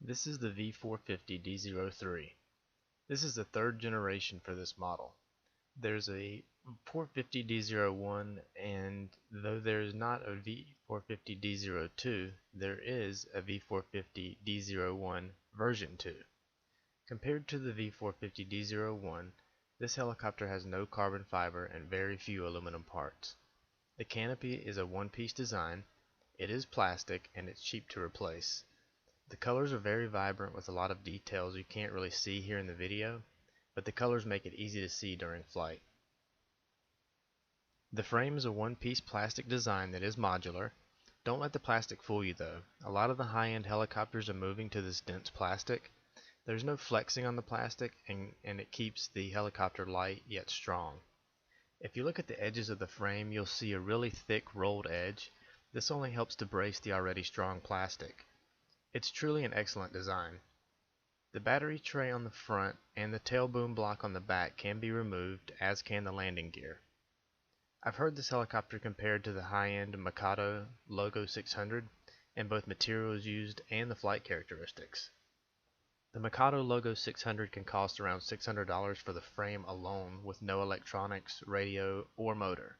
This is the V450D03. This is the third generation for this model. There's a 450D01, and though there is not a V450D02, there is a V450D01 version 2. Compared to the V450D01, this helicopter has no carbon fiber and very few aluminum parts. The canopy is a one-piece design, it is plastic, and it's cheap to replace. The colors are very vibrant with a lot of details you can't really see here in the video, but the colors make it easy to see during flight. The frame is a one-piece plastic design that is modular. Don't let the plastic fool you though. A lot of the high-end helicopters are moving to this dense plastic. There's no flexing on the plastic and it keeps the helicopter light yet strong. If you look at the edges of the frame, you'll see a really thick rolled edge. This only helps to brace the already strong plastic. It's truly an excellent design. The battery tray on the front and the tail boom block on the back can be removed, as can the landing gear. I've heard this helicopter compared to the high-end Mikado Logo 600 in both materials used and the flight characteristics. The Mikado Logo 600 can cost around $600 for the frame alone with no electronics, radio, or motor.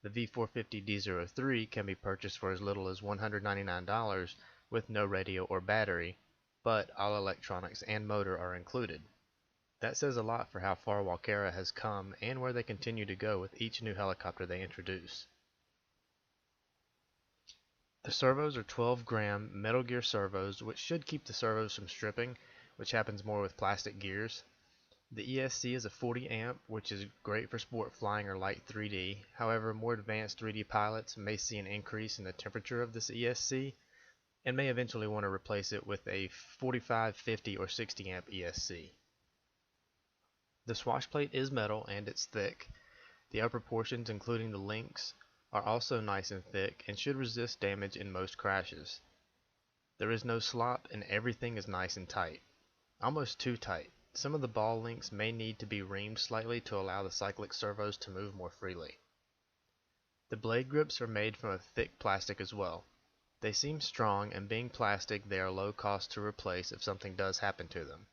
The V450D03 can be purchased for as little as $199 with no radio or battery, but all electronics and motor are included. That says a lot for how far Walkera has come and where they continue to go with each new helicopter they introduce. The servos are 12-gram metal gear servos, which should keep the servos from stripping, which happens more with plastic gears. The ESC is a 40 amp, which is great for sport flying or light 3D. However, more advanced 3D pilots may see an increase in the temperature of this ESC and may eventually want to replace it with a 45, 50, or 60 amp ESC. The swash plate is metal and it's thick. The upper portions, including the links, are also nice and thick and should resist damage in most crashes. There is no slop and everything is nice and tight. Almost too tight. Some of the ball links may need to be reamed slightly to allow the cyclic servos to move more freely. The blade grips are made from a thick plastic as well. They seem strong, and being plastic, they are low cost to replace if something does happen to them.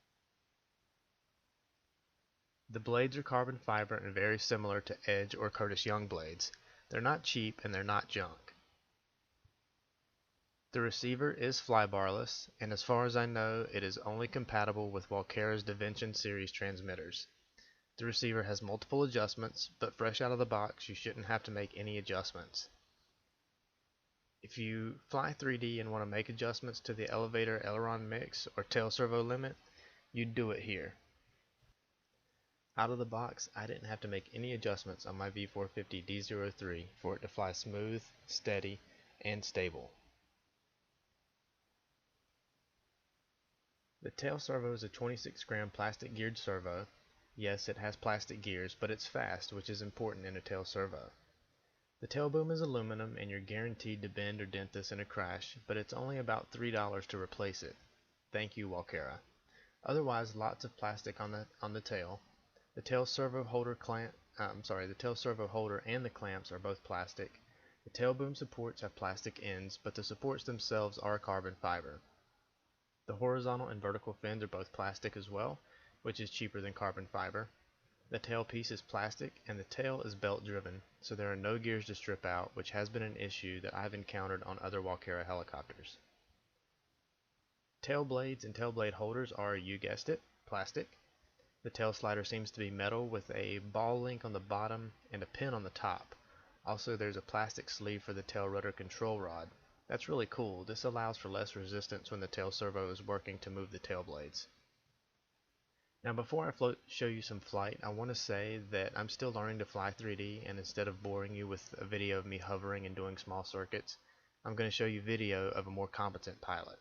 The blades are carbon fiber and very similar to Edge or Curtis Young blades. They're not cheap and they're not junk. The receiver is flybarless, and as far as I know, it is only compatible with Walkera's Dimension series transmitters. The receiver has multiple adjustments, but fresh out of the box, you shouldn't have to make any adjustments. If you fly 3D and want to make adjustments to the elevator aileron mix or tail servo limit, you'd do it here. Out of the box, I didn't have to make any adjustments on my V450D03 for it to fly smooth, steady, and stable. The tail servo is a 26-gram plastic geared servo. Yes, it has plastic gears, but it's fast, which is important in a tail servo. The tail boom is aluminum and you're guaranteed to bend or dent this in a crash, but it's only about $3 to replace it. Thank you, Walkera. Otherwise, lots of plastic on the tail. The tail servo holder the tail servo holder and the clamps are both plastic. The tail boom supports have plastic ends, but the supports themselves are carbon fiber. The horizontal and vertical fins are both plastic as well, which is cheaper than carbon fiber. The tail piece is plastic and the tail is belt driven, so there are no gears to strip out, which has been an issue that I've encountered on other Walkera helicopters. Tail blades and tail blade holders are, you guessed it, plastic. The tail slider seems to be metal with a ball link on the bottom and a pin on the top. Also, there's a plastic sleeve for the tail rudder control rod. That's really cool. This allows for less resistance when the tail servo is working to move the tail blades. Now before I show you some flight, I want to say that I'm still learning to fly 3D, and instead of boring you with a video of me hovering and doing small circuits, I'm going to show you video of a more competent pilot.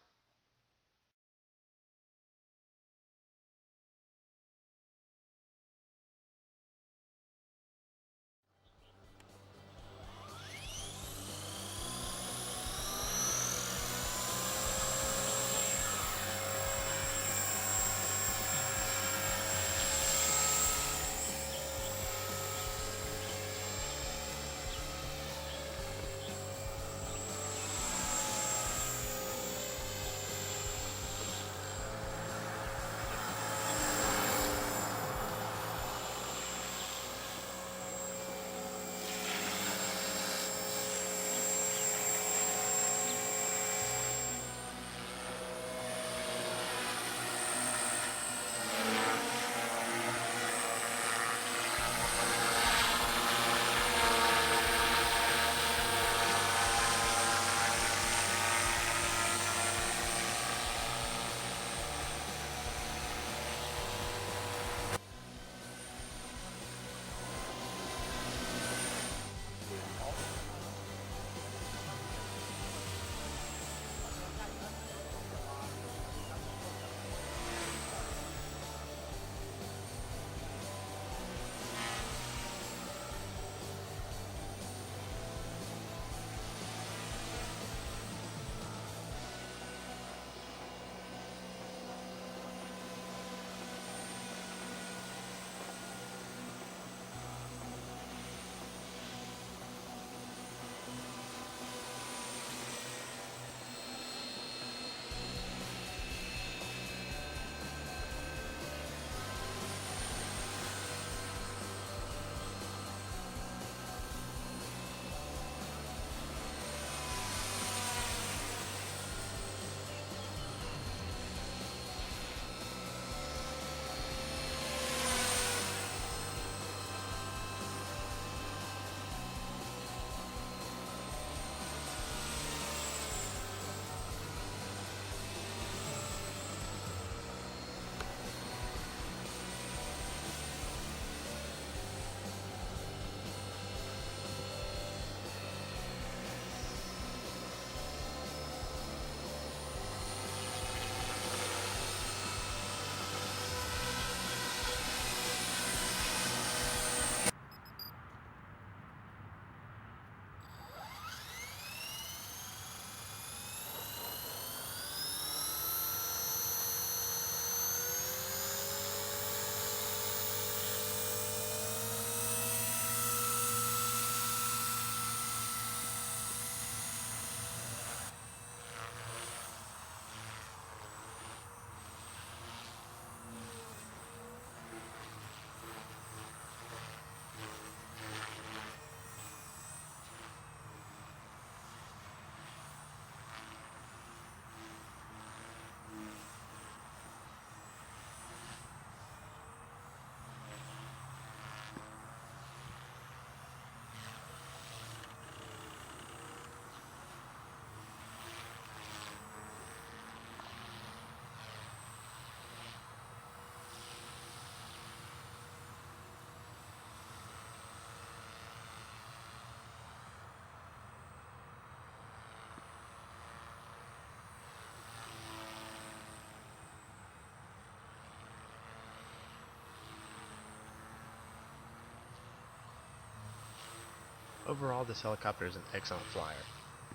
Overall, this helicopter is an excellent flyer.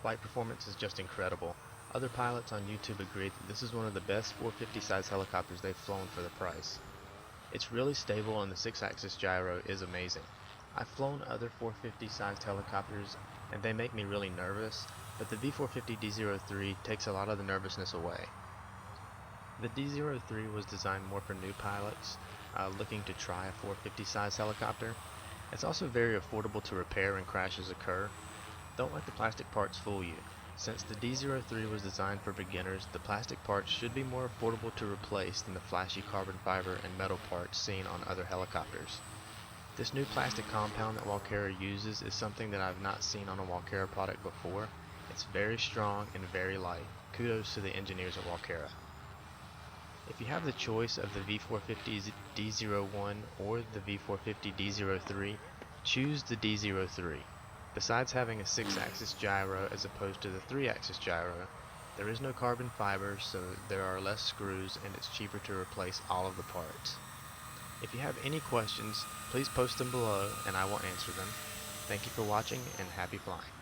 Flight performance is just incredible. Other pilots on YouTube agree that this is one of the best 450 size helicopters they've flown for the price. It's really stable and the 6-axis gyro is amazing. I've flown other 450 sized helicopters and they make me really nervous, but the V450D03 takes a lot of the nervousness away. The D03 was designed more for new pilots looking to try a 450 size helicopter. It's also very affordable to repair when crashes occur. Don't let the plastic parts fool you. Since the D03 was designed for beginners, the plastic parts should be more affordable to replace than the flashy carbon fiber and metal parts seen on other helicopters. This new plastic compound that Walkera uses is something that I've not seen on a Walkera product before. It's very strong and very light. Kudos to the engineers at Walkera. If you have the choice of the V450D01 or the V450D03, choose the D03. Besides having a 6-axis gyro as opposed to the 3-axis gyro, there is no carbon fiber, so there are less screws and it's cheaper to replace all of the parts. If you have any questions, please post them below and I will answer them. Thank you for watching and happy flying.